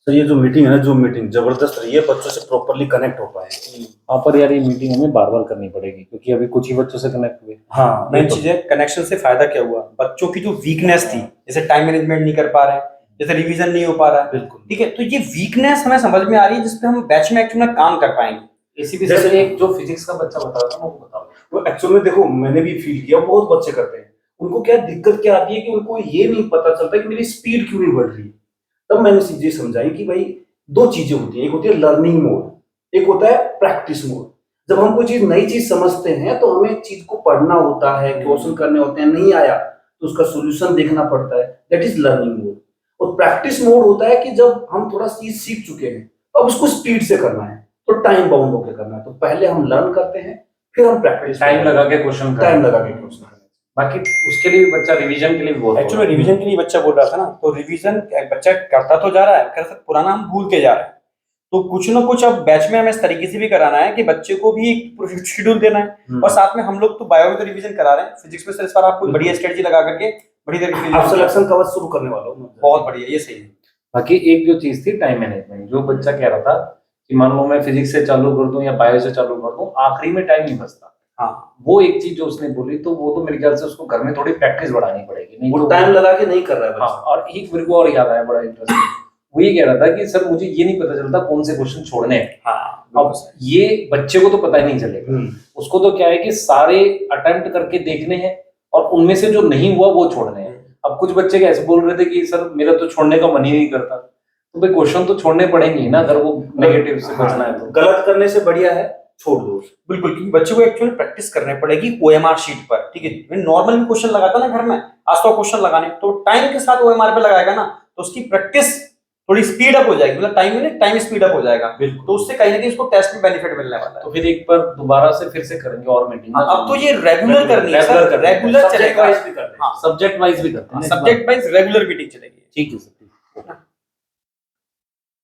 Sir ये जो meeting है ना, जो मीटिंग जबरदस्त रही है, बच्चों से प्रॉपरली कनेक्ट हो पाए। वहाँ पर यार ये मीटिंग हमें बार बार करनी पड़ेगी, क्योंकि अभी कुछ ही बच्चों से कनेक्ट हुए। हाँ, मेन चीज है कनेक्शन से फायदा क्या हुआ, बच्चों की जो वीकनेस थी, जैसे टाइम मैनेजमेंट नहीं कर पा रहे हैं, जैसे रिवीजन नहीं हो पा रहा है, बिल्कुल ठीक है, तो ये वीकनेस हमें समझ में आ रही है, जिसपे हम बैच में एक्चुअली काम कर पाएंगे। इसी भी सर एक जो फिजिक्स का बच्चा बता रहा था वो बताओ। वो एक्चुअल में देखो, मैंने भी फील किया, बहुत बच्चे करते हैं। उनको क्या दिक्कत क्या आती है कि उनको ये नहीं पता चलता कि मेरी स्पीड क्यों नहीं बढ़ रही। तब मैंने चीजें समझाई कि भाई दो चीजें होती हैं, एक होती है लर्निंग मोड, एक होता है प्रैक्टिस मोड। जब हम कोई चीज नई चीज समझते हैं तो हमें चीज को पढ़ना होता है, क्वेश्चन करने होते हैं, नहीं आया तो उसका सोल्यूशन देखना पड़ता है, दैट इज लर्निंग मोड। और प्रैक्टिस मोड होता है कि जब हम थोड़ा चीज सीख चुके हैं, अब उसको स्पीड से करना है, तो टाइम बाउंड होकर करना है। तो पहले हम लर्न करते हैं, फिर हम प्रैक्टिस टाइम लगा के क्वेश्चन टाइम लगा के क्वेश्चन करते हैं। बाकी उसके लिए भी बच्चा रिवीजन के लिए भी बोल रहा एक्चुअली रिवीजन के लिए बच्चा बोल रहा था ना, तो रिवीजन बच्चा करता तो जा रहा है, कर पुराना हम भूलते जा रहे हैं, तो कुछ ना कुछ अब बैच में हमें इस तरीके से भी कराना है कि बच्चे को भी एक शेड्यूल देना है, और साथ में हम लोग तो बायो में तो रिवीजन करा रहे हैं, फिजिक्स में सर इस बार आपको बढ़िया स्ट्रेटजी लगा करके बड़ी तरीके आप सिलेक्शन कवर शुरू करने वाला हूँ। बहुत बढ़िया, ये सही है। बाकी एक जो चीज थी टाइम मैनेजमेंट, जो बच्चा कह रहा था कि मान लो मैं फिजिक्स से चालू कर दूं या बायो से चालू कर दूं, आखिरी में टाइम नहीं बचता। हाँ, वो एक चीज जो उसने बोली, तो वो तो मेरे ख्याल से उसको घर में थोड़ी प्रैक्टिस बढ़ानी पड़ेगी, नहीं वो तो टाइम लगा के नहीं कर रहा है हाँ। बच्चा। और एक मेरे को और याद आया बड़ा इंटरेस्टिंग, वो ये कह रहा था कि सर मुझे ये नहीं पता चलता कौन से क्वेश्चन छोड़ने हैं। हाँ, अब ये बच्चे को तो पता ही नहीं चलेगा, उसको तो क्या है कि सारे अटेम्प्ट करके देखने हैं और उनमें से जो नहीं हुआ वो छोड़ने हैं। अब कुछ बच्चे कैसे बोल रहे थे कि सर मेरा तो छोड़ने का मन ही नहीं करता, तो भाई क्वेश्चन तो छोड़ने पड़ेंगे ही ना, अगर वो नेगेटिव से बचना है तो। गलत करने से बढ़िया है छोड़ दो। बिल्कुल, क्योंकि बच्चे को एक्चुअली प्रैक्टिस करनी पड़ेगी ओएमआर शीट पर, ठीक है। नॉर्मल भी क्वेश्चन लगाता ना घर में, आज तो क्वेश्चन लगाने, तो टाइम के साथ ओएमआर पे लगाएगा ना, तो उसकी प्रैक्टिस थोड़ी स्पीड अप हो जाएगी, मतलब टाइम स्पीड अप हो जाएगा, तो उससे कहीं ना कहीं उसको टेस्ट में बेनिफिट मिलने वाला है। तो फिर एक बार दोबारा से फिर से करेंगे और मीटिंग। अब तो ये रेगुलर करनी है सर, रेगुलर चलेगा, सब्जेक्ट वाइज भी करते हैं। सब्जेक्ट वाइज भी करते हैं, सब्जेक्ट वाइज रेगुलर मीटिंग चलेगी। ठीक है सर।